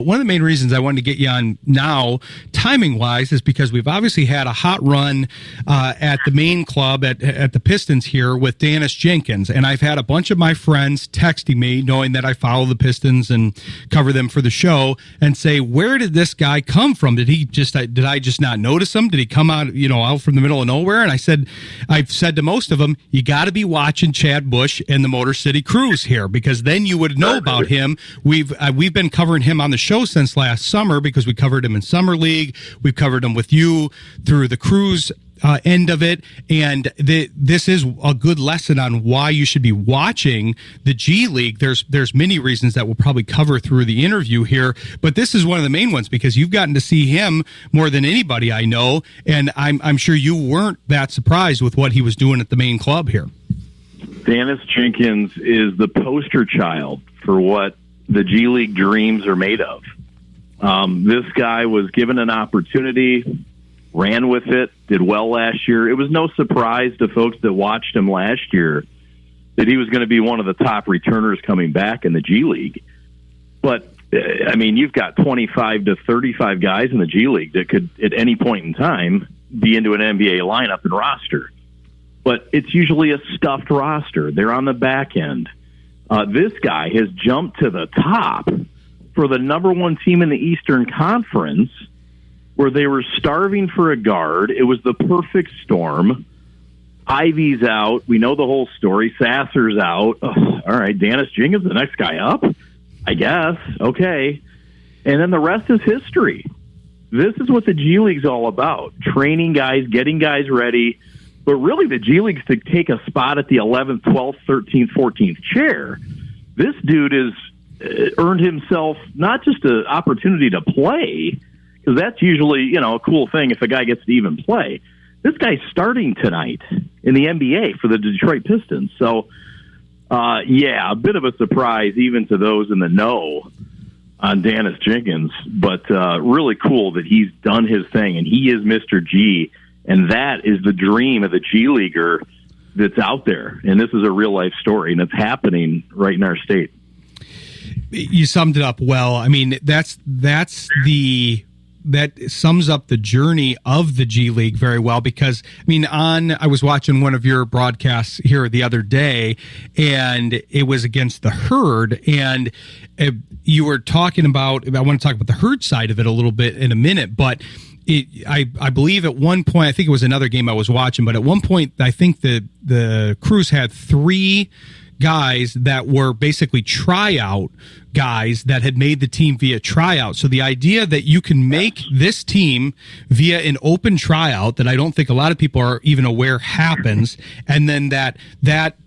One of the main reasons I wanted to get you on now, timing-wise, is because we've obviously had a hot run at the main club at the Pistons here with Daniss Jenkins, and I've had a bunch of my friends texting me, knowing that I follow the Pistons and cover them for the show, and say, "Where did this guy come from? Did I just not notice him? Did he come out, out from the middle of nowhere?" And I've said to most of them, you got to be watching Chad Bush and the Motor City Cruise here, because then you would know about him. We've been covering him on the show since last summer because we covered him in Summer League. We've covered him with you through the Cruise end of it, and this is a good lesson on why you should be watching the G League. There's many reasons that we'll probably cover through the interview here, but this is one of the main ones because you've gotten to see him more than anybody I know, and I'm sure you weren't that surprised with what he was doing at the main club here. Daniss Jenkins is the poster child for what the G League dreams are made of. This guy was given an opportunity, ran with it, did well last year. It was no surprise to folks that watched him last year that he was going to be one of the top returners coming back in the G League. But, you've got 25 to 35 guys in the G League that could, at any point in time, be into an NBA lineup and roster. But it's usually a stuffed roster. They're on the back end. This guy has jumped to the top for the number one team in the Eastern Conference, where they were starving for a guard. It was the perfect storm. Ivy's out. We know the whole story. Sasser's out. All right, Daniss Jenkins, the next guy up, I guess. Okay. And then the rest is history. This is what the G League's all about, training guys, getting guys ready. But really, the G League's to take a spot at the 11th, 12th, 13th, 14th chair. This dude has earned himself not just an opportunity to play, because that's usually, a cool thing if a guy gets to even play. This guy's starting tonight in the NBA for the Detroit Pistons. So, a bit of a surprise even to those in the know on Daniss Jenkins, but really cool that he's done his thing, and he is Mr. G, and that is the dream of the G Leaguer that's out there. And this is a real-life story, and it's happening right in our state. You summed it up well. That sums up the journey of the G League very well, because I was watching one of your broadcasts here the other day, and it was against the Herd, and you were talking about, I want to talk about the Herd side of it a little bit in a minute, but I believe at one point, I think it was another game I was watching, but at one point I think the Crews had 3 guys that were basically tryout guys that had made the team via tryout. So the idea that you can make this team via an open tryout that I don't think a lot of people are even aware happens, and then that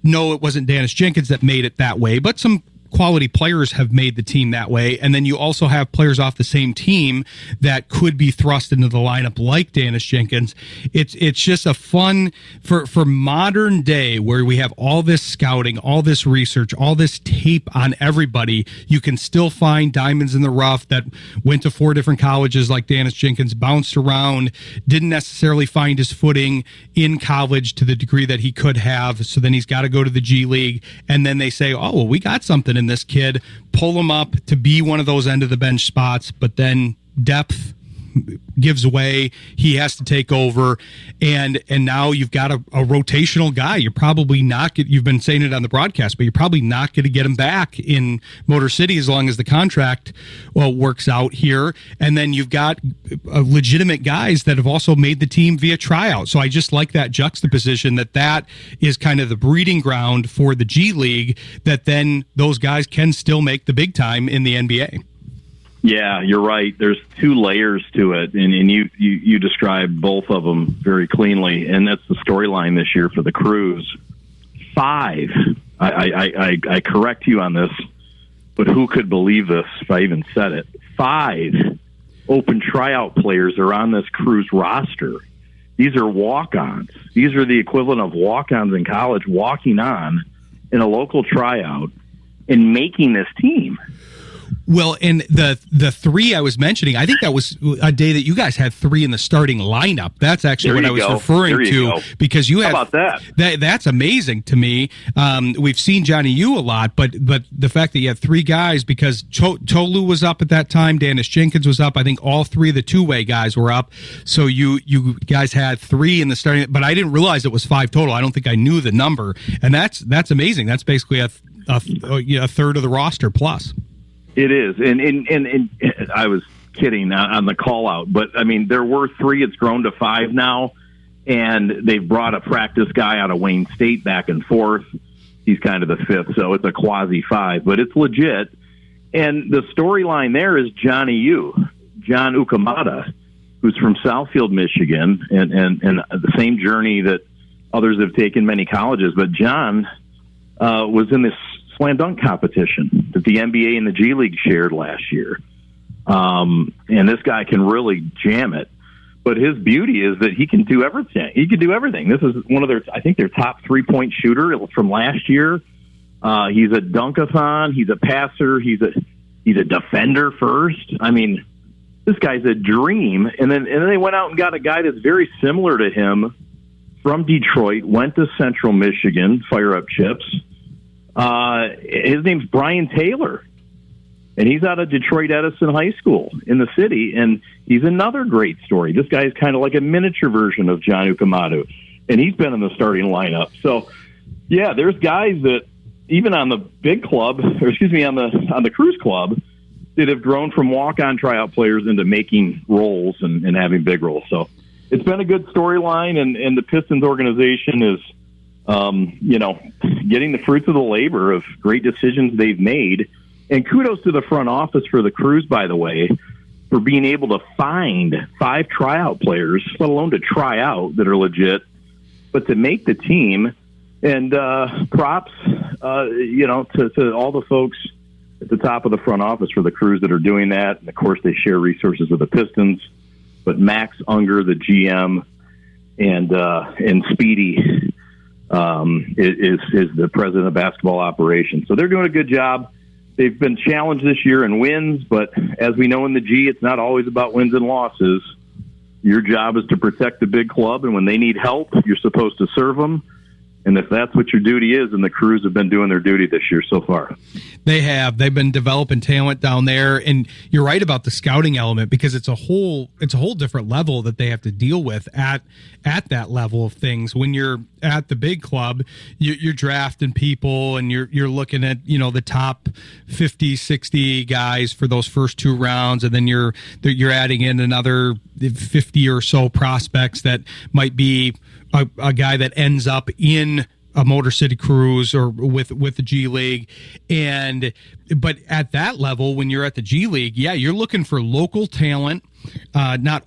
no, it wasn't Daniss Jenkins that made it that way, but some quality players have made the team that way, and then you also have players off the same team that could be thrust into the lineup like Daniss Jenkins. It's just a fun for modern day where we have all this scouting, all this research, all this tape on everybody. You can still find diamonds in the rough that went to 4 different colleges like Daniss Jenkins, bounced around, didn't necessarily find his footing in college to the degree that he could have, so then he's got to go to the G League, and then they say, oh, well, we got something in this kid, pull him up to be one of those end of the bench spots, but then depth gives away, he has to take over, and now you've got a rotational guy. You're probably not you've been saying it on the broadcast, but you're probably not going to get him back in Motor City as long as the contract works out here. And then you've got legitimate guys that have also made the team via tryout. So I just like that juxtaposition, that is kind of the breeding ground for the G League, that then those guys can still make the big time in the NBA. Yeah, you're right. There's 2 layers to it, and you described both of them very cleanly, and that's the storyline this year for the Crews. 5. I correct you on this, but who could believe this if I even said it? 5 open tryout players are on this Crews roster. These are walk-ons. These are the equivalent of walk-ons in college walking on in a local tryout and making this team. Well, and the three I was mentioning, I think that was a day that you guys had three in the starting lineup. That's actually what I was referring to, because you had. How about that? That's amazing to me. We've seen Johnny U a lot, but the fact that you had three guys, because Tolu was up at that time, Daniss Jenkins was up. I think all three of the two-way guys were up. So you guys had three in the starting, but I didn't realize it was five total. I don't think I knew the number, and that's amazing. That's basically a third of the roster plus. It is, and I was kidding on the call out, but I mean there were three. It's grown to five now, and they've brought a practice guy out of Wayne State back and forth. He's kind of the fifth, so it's a quasi five, but it's legit. And the storyline there is John Ukamata, who's from Southfield, Michigan, and the same journey that others have taken many colleges. But John was in this slam dunk competition that the NBA and the G League shared last year. And this guy can really jam it. But his beauty is that he can do everything. He can do everything. This is one of their top 3-point shooter from last year. He's a dunkathon. He's a passer. He's a defender first. I mean, this guy's a dream. And then they went out and got a guy that's very similar to him from Detroit, went to Central Michigan, fire up chips. His name's Brian Taylor, and he's out of Detroit Edison High School in the city, and he's another great story. This guy is kind of like a miniature version of John Ukamata, and he's been in the starting lineup. So, yeah, there's guys that even on the big club, on the Cruise Club, that have grown from walk-on tryout players into making roles and having big roles. So it's been a good storyline, and the Pistons organization is getting the fruits of the labor of great decisions they've made. And kudos to the front office for the Cruise, by the way, for being able to find 5 tryout players, let alone to try out, that are legit, but to make the team. And props, to all the folks at the top of the front office for the Cruise that are doing that. And, of course, they share resources with the Pistons. But Max Unger, the GM, and Speedy is the president of basketball operations. So they're doing a good job. They've been challenged this year in wins, but as we know in the G, it's not always about wins and losses. Your job is to protect the big club, and when they need help, you're supposed to serve them. And if that's what your duty is, and the Crews have been doing their duty this year so far. They have. They've been developing talent down there, and you're right about the scouting element, because it's a whole different level that they have to deal with at that level of things. When you're at the big club, you're drafting people, and you're looking at the top 50, 60 guys for those first 2 rounds, and then you're adding in another 50 or so prospects that might be a guy that ends up in a Motor City Cruise or with the G League. But at that level, when you're at the G League, yeah, you're looking for local talent, not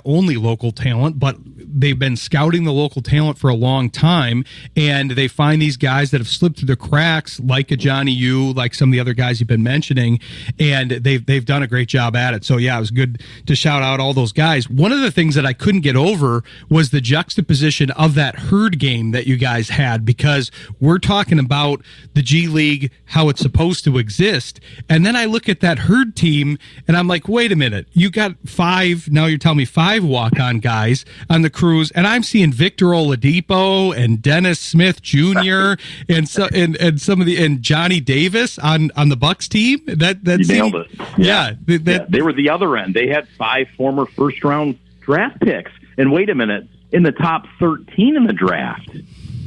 only local talent, but they've been scouting the local talent for a long time, and they find these guys that have slipped through the cracks, like a Johnny U, like some of the other guys you've been mentioning, and they've done a great job at it. So yeah, it was good to shout out all those guys. One of the things that I couldn't get over was the juxtaposition of that herd game that you guys had, because we're talking about the G League, how it's supposed to exist, and then I look at that herd team, and I'm like, wait a minute, you got 5, now you're telling me 5 walk-on guys on the Cruise, and I'm seeing Victor Oladipo and Dennis Smith Jr. and Johnny Davis on the Bucks team. That you nailed it. Yeah, they were the other end. They had 5 former first-round draft picks, and wait a minute, in the top 13 in the draft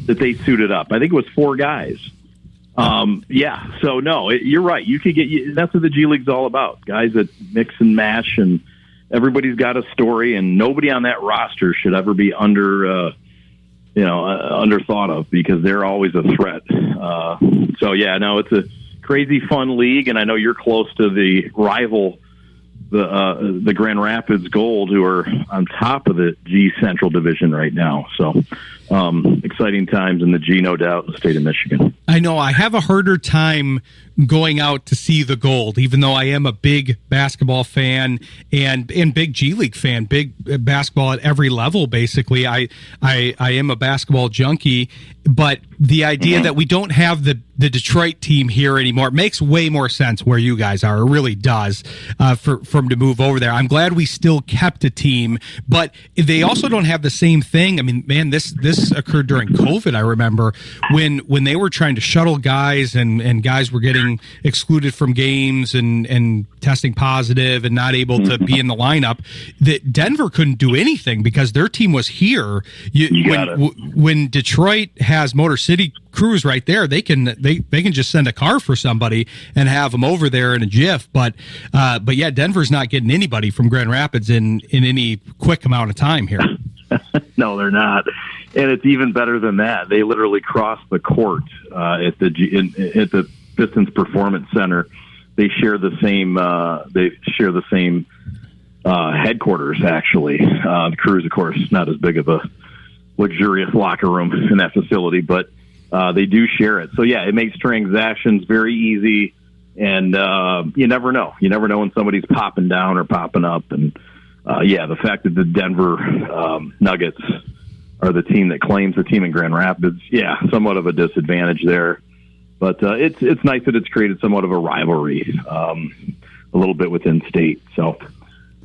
that they suited up. I think it was 4 guys. So no, you're right. You could that's what the G League's all about. Guys that mix and mash, and everybody's got a story, and nobody on that roster should ever be under thought of, because they're always a threat. It's a crazy fun league, and I know you're close to the rival the Grand Rapids Gold, who are on top of the G Central Division right now. So exciting times in the G, no doubt, in the state of Michigan. I know I have a harder time going out to see the Gold, even though I am a big basketball fan and big G League fan, big basketball at every level. Basically, I am a basketball junkie, but the idea that we don't have the Detroit team here anymore makes way more sense where you guys are. It really does for them to move over there. I'm glad we still kept a team, but they also don't have the same thing. I mean, man, this occurred during COVID. I remember when they were trying to shuttle guys and guys were getting excluded from games and testing positive and not able to be in the lineup, that Denver couldn't do anything because their team was here. When Detroit has Motor City Crews right there, they can just send a car for somebody and have them over there in a jiff. But yeah, Denver's not getting anybody from Grand Rapids in any quick amount of time here. No, they're not. And it's even better than that. They literally cross the court at the Pistons Performance Center. They share the same headquarters. Actually, the Crews, of course, not as big of a luxurious locker room in that facility, but they do share it. So yeah, it makes transactions very easy, and you never know. You never know when somebody's popping down or popping up, and yeah, the fact that the Denver Nuggets are the team that claims the team in Grand Rapids, yeah, somewhat of a disadvantage there. But it's nice that it's created somewhat of a rivalry, a little bit within state. So,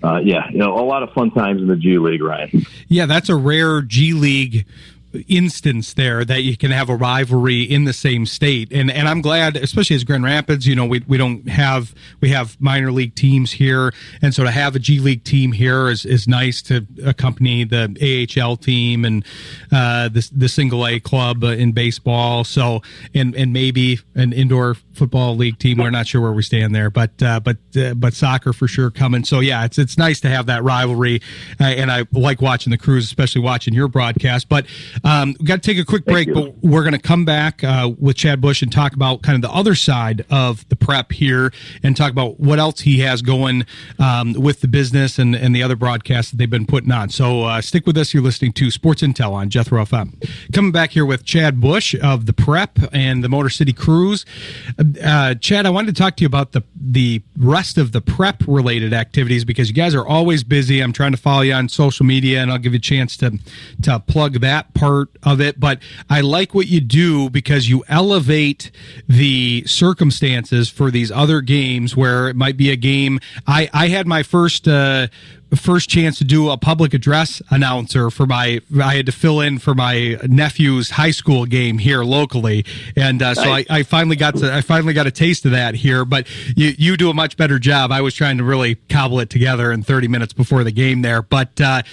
yeah, a lot of fun times in the G League, Ryan. Yeah, that's a rare G League instance there that you can have a rivalry in the same state, and I'm glad, especially as Grand Rapids, we have minor league teams here, and so to have a G League team here is nice to accompany the AHL team and the single A club in baseball. So and maybe an indoor football league team. We're not sure where we stand there, but soccer for sure coming. So yeah, it's nice to have that rivalry, and I like watching the Crews, especially watching your broadcast. But we've got to take a quick break, but we're going to come back with Chad Bush and talk about kind of the other side of the prep here and talk about what else he has going with the business and the other broadcasts that they've been putting on. So stick with us. You're listening to Sports Intel on Jethro FM. Coming back here with Chad Bush of the prep and the Motor City Crews. Chad, I wanted to talk to you about the rest of the prep related activities because you guys are always busy. I'm trying to follow you on social media, and I'll give you a chance to plug that part of it. But I like what you do because you elevate the circumstances for these other games where it might be a game. I had my first chance to do a public address announcer I had to fill in for my nephew's high school game here locally, and so I finally got a taste of that here. But you do a much better job. I was trying to really cobble it together in 30 minutes before the game there, but I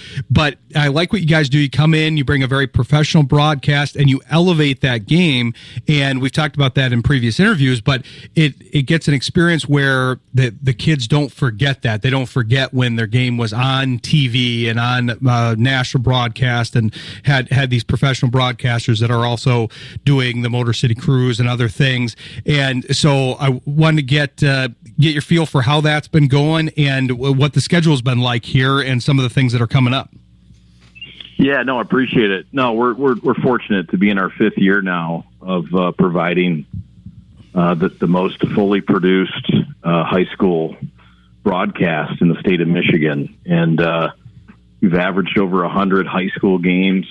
like what you guys do. You come in, you bring a very professional broadcast, and you elevate that game. And we've talked about that in previous interviews, but it gets an experience where the kids don't forget that. They don't forget when their game was on TV and on national broadcast, and had these professional broadcasters that are also doing the Motor City Crews and other things. And so I wanted to get your feel for how that's been going and what the schedule's been like here and some of the things that are coming up. Yeah, no, I appreciate it. No, we're fortunate to be in our fifth year now of providing the most fully produced high school broadcast in the state of Michigan, and we've averaged over 100 high school games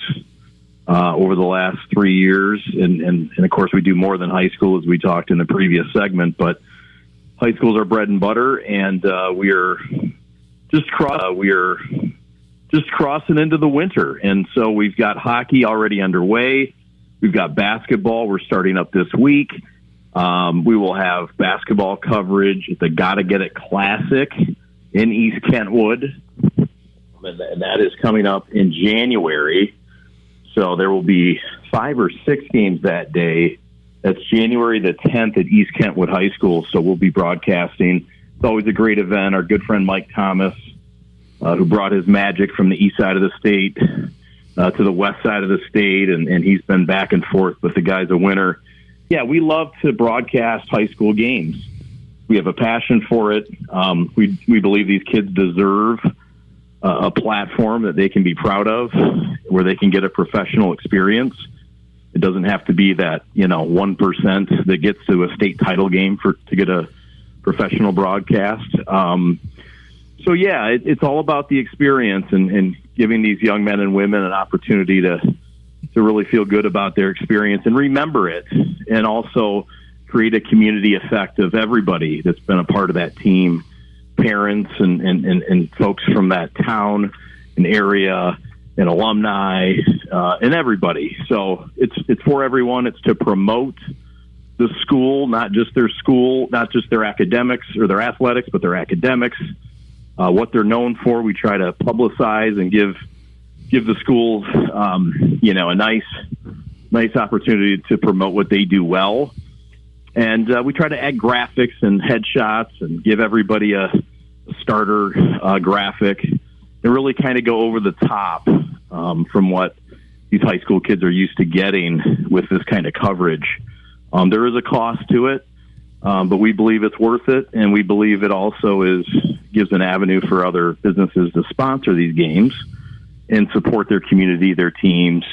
over the last 3 years, and of course we do more than high school, as we talked in the previous segment, but high school is our bread and butter, and we are just crossing into the winter, and so we've got hockey already underway. We've got basketball. We're starting up this week. We will have basketball coverage at the Gotta Get It Classic in East Kentwood, and that is coming up in January. So there will be 5 or 6 games that day. That's January the 10th at East Kentwood High School. So we'll be broadcasting. It's always a great event. Our good friend Mike Thomas, who brought his magic from the east side of the state to the west side of the state, and he's been back and forth with the guys a winner. Yeah, we love to broadcast high school games. We have a passion for it. We believe these kids deserve a platform that they can be proud of, where they can get a professional experience. It doesn't have to be that 1% that gets to a state title game to get a professional broadcast. So yeah, it's all about the experience and giving these young men and women an opportunity to really feel good about their experience and remember it, and also create a community effect of everybody that's been a part of that team, parents and folks from that town and area and alumni and everybody. So it's for everyone. It's to promote the school, not just their academics or their athletics, but their academics, what they're known for. We try to publicize and give the schools, a nice opportunity to promote what they do well. And we try to add graphics and headshots and give everybody a starter graphic and really kind of go over the top from what these high school kids are used to getting with this kind of coverage. There is a cost to it, but we believe it's worth it, and we believe it also gives an avenue for other businesses to sponsor these games and support their community, their teams,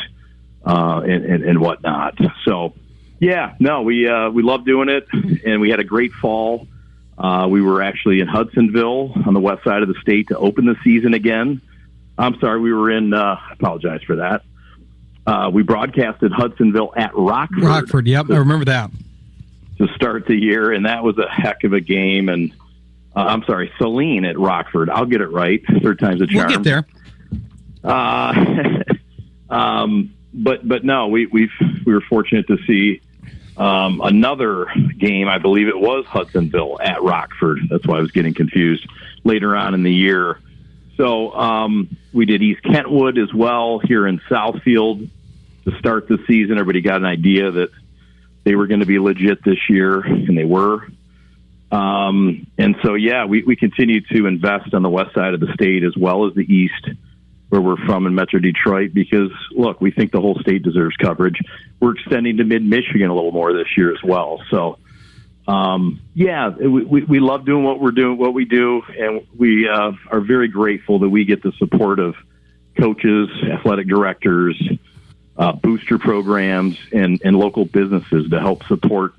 and whatnot. So, yeah, no, we love doing it, and we had a great fall. We were actually in Hudsonville on the west side of the state to open the season again. I'm sorry, we were in. I apologize for that. We broadcasted Hudsonville at Rockford. Rockford, yep, I remember that. To start the year, and that was a heck of a game. And Saline at Rockford. I'll get it right. Third time's a charm. We'll get there. But no, we were fortunate to see another game. I believe it was Hudsonville at Rockford. That's why I was getting confused later on in the year. So we did East Kentwood as well here in Southfield to start the season. Everybody got an idea that they were going to be legit this year, and they were. And so, yeah, we continue to invest on the west side of the state as well as the east, where we're from in Metro Detroit, because, look, we think the whole state deserves coverage. We're extending to mid-Michigan a little more this year as well. So, we love doing what we do, and we are very grateful that we get the support of coaches, athletic directors, booster programs, and local businesses to help support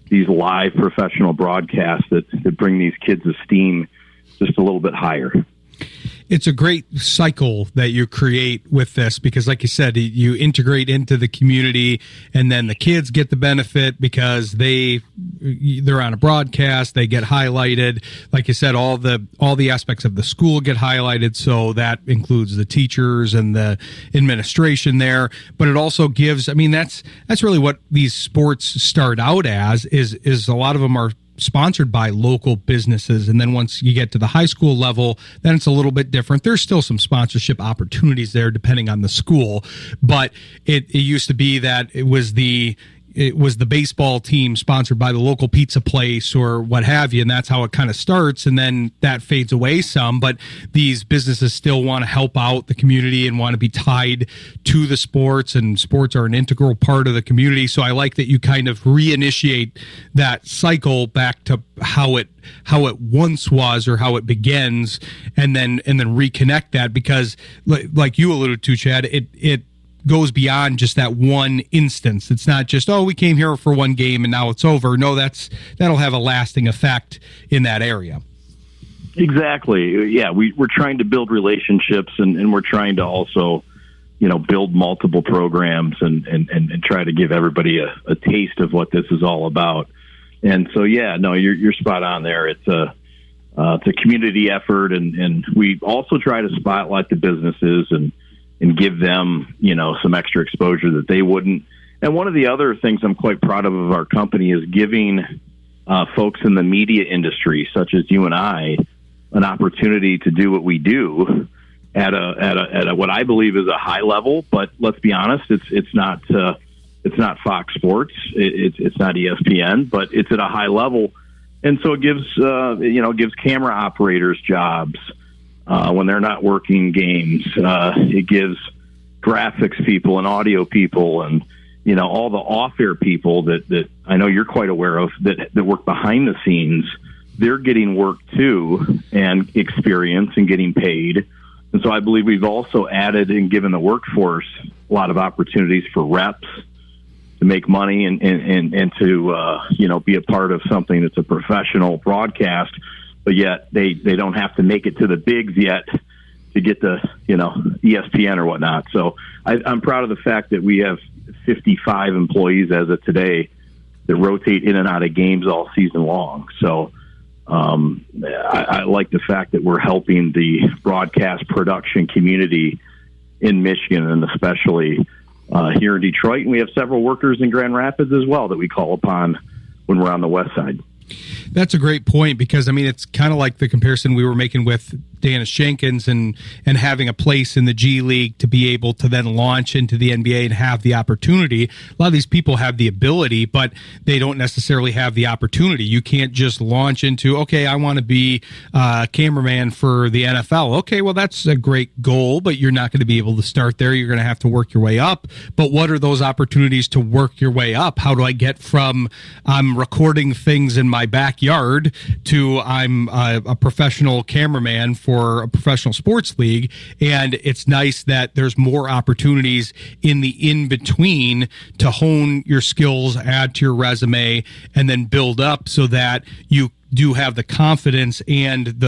these live professional broadcasts that bring these kids' esteem just a little bit higher. It's a great cycle that you create with this, because like you said, you integrate into the community, and then the kids get the benefit because they're on a broadcast, they get highlighted. Like you said, all the aspects of the school get highlighted, so that includes the teachers and the administration there. But it also gives, that's really what these sports start out as, is a lot of them are sponsored by local businesses, and then once you get to the high school level, then it's a little bit different. There's still some sponsorship opportunities there depending on the school, but it used to be that it was the baseball team sponsored by the local pizza place or what have you, and that's how it kind of starts, and then that fades away some. But these businesses still want to help out the community and want to be tied to the sports, and sports are an integral part of the community. So I like that you kind of reinitiate that cycle back to how it once was, or how it begins, and then reconnect that, because like you alluded to, Chad, it goes beyond just that one instance. It's not just, we came here for one game and now it's over. No, that'll have a lasting effect in that area. Exactly. Yeah, we're trying to build relationships, and we're trying to also, build multiple programs and try to give everybody a taste of what this is all about. And so, yeah, no, you're spot on there. It's a community effort, and we also try to spotlight the businesses and give them, some extra exposure that they wouldn't. And one of the other things I'm quite proud of our company is giving folks in the media industry, such as you and I, an opportunity to do what we do at a what I believe is a high level. But let's be honest, it's not Fox Sports, it's not ESPN, but it's at a high level, and so it gives camera operators jobs when they're not working games. It gives graphics people and audio people and, all the off-air people that I know you're quite aware of that work behind the scenes they're getting work too and experience and getting paid. And so I believe we've also added and given the workforce a lot of opportunities for reps to make money and to, be a part of something that's a professional broadcast, but yet they don't have to make it to the bigs yet to get the, ESPN or whatnot. So I'm proud of the fact that we have 55 employees as of today that rotate in and out of games all season long. So I like the fact that we're helping the broadcast production community in Michigan, and especially here in Detroit. And we have several workers in Grand Rapids as well that we call upon when we're on the west side. That's a great point, because it's kind of like the comparison we were making with Daniss Jenkins and having a place in the G League to be able to then launch into the NBA and have the opportunity. A lot of these people have the ability, but they don't necessarily have the opportunity. You can't just launch into, okay, I want to be a cameraman for the NFL. Okay, well, that's a great goal, but you're not going to be able to start there. You're going to have to work your way up. But what are those opportunities to work your way up? How do I get from I'm recording things in my backyard to I'm a professional cameraman for a professional sports league? And it's nice that there's more opportunities in the in-between to hone your skills, add to your resume, and then build up so that you do have the confidence and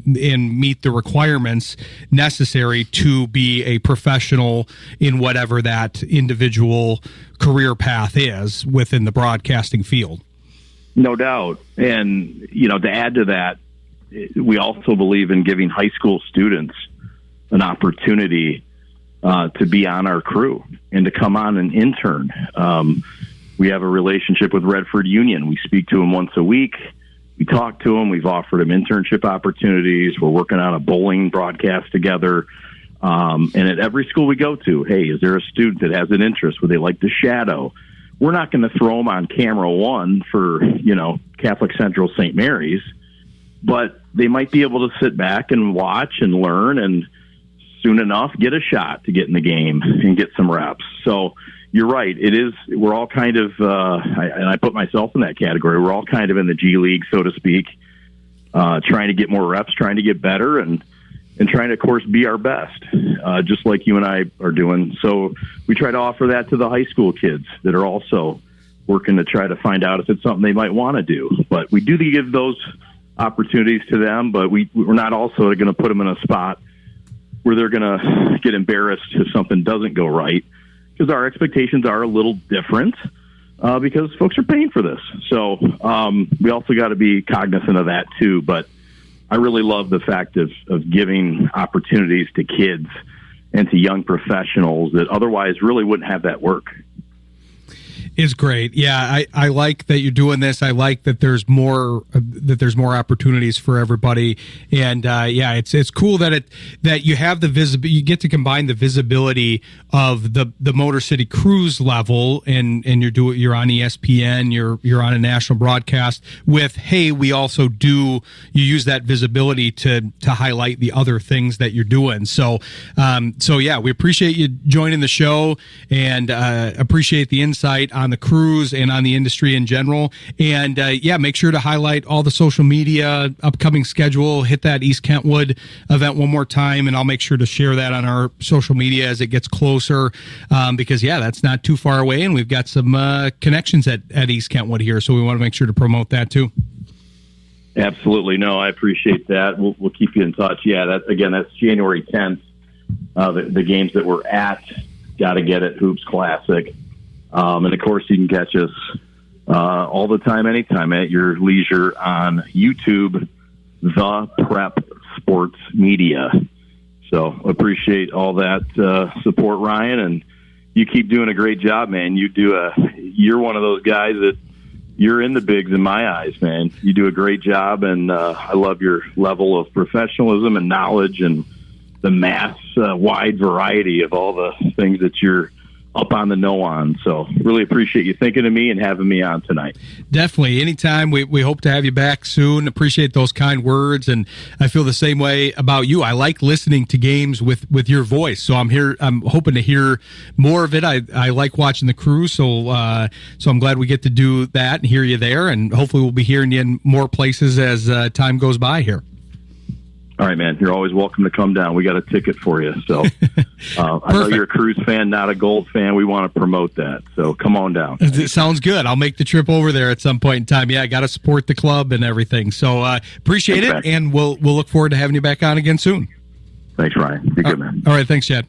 meet the requirements necessary to be a professional in whatever that individual career path is within the broadcasting field. No doubt. And, to add to that, we also believe in giving high school students an opportunity to be on our crew and to come on and intern. We have a relationship with Redford Union. We speak to them once a week. We talk to them. We've offered them internship opportunities. We're working on a bowling broadcast together. And at every school we go to, hey, is there a student that has an interest? Would they like to shadow? We're not going to throw them on camera one for, Catholic Central St. Mary's, but they might be able to sit back and watch and learn and soon enough get a shot to get in the game and get some reps. So you're right. We're all kind of, and I put myself in that category. We're all kind of in the G League, so to speak, trying to get more reps, trying to get better, and trying to, of course, be our best, just like you and I are doing. So we try to offer that to the high school kids that are also working to try to find out if it's something they might want to do. But we do give those opportunities to them, but we're not also going to put them in a spot where they're going to get embarrassed if something doesn't go right, because our expectations are a little different because folks are paying for this. So we also got to be cognizant of that too. But I really love the fact of giving opportunities to kids and to young professionals that otherwise really wouldn't have that work. Is great. Yeah, I like that you're doing this. I like that there's more opportunities for everybody. And it's cool that you have the you get to combine the visibility of the Motor City Cruise level, and you're on ESPN, you're on a national broadcast with, hey, we also you use that visibility to highlight the other things that you're doing. So yeah, we appreciate you joining the show and appreciate the insight on the cruise and on the industry in general. And make sure to highlight all the social media, upcoming schedule, hit that East Kentwood event one more time, and I'll make sure to share that on our social media as it gets closer, because that's not too far away, and we've got some connections at East Kentwood here, so we want to make sure to promote that too. Absolutely. No, I appreciate that. We'll keep you in touch. Yeah, that's January 10th. The games that we're at, Gotta Get It Hoops Classic. And of course, you can catch us all the time, anytime at your leisure on YouTube, The Prep Sports Media. So appreciate all that support, Ryan, and you keep doing a great job, man. You're one of those guys that you're in the bigs in my eyes, man. You do a great job, and I love your level of professionalism and knowledge and the wide variety of all the things that you're up on the know on. So really appreciate you thinking of me and having me on tonight. Definitely. Anytime. We hope to have you back soon. Appreciate those kind words. And I feel the same way about you. I like listening to games with your voice. So I'm hoping to hear more of it. I like watching the crew. So I'm glad we get to do that and hear you there. And hopefully we'll be hearing you in more places as time goes by here. All right, man. You're always welcome to come down. We got a ticket for you. So I know you're a Cruise fan, not a Gold fan. We want to promote that. So come on down. It sounds good. I'll make the trip over there at some point in time. Yeah, I got to support the club and everything. So appreciate it, and we'll look forward to having you back on again soon. Thanks, Ryan. You're good, man. All right. Thanks, Chad.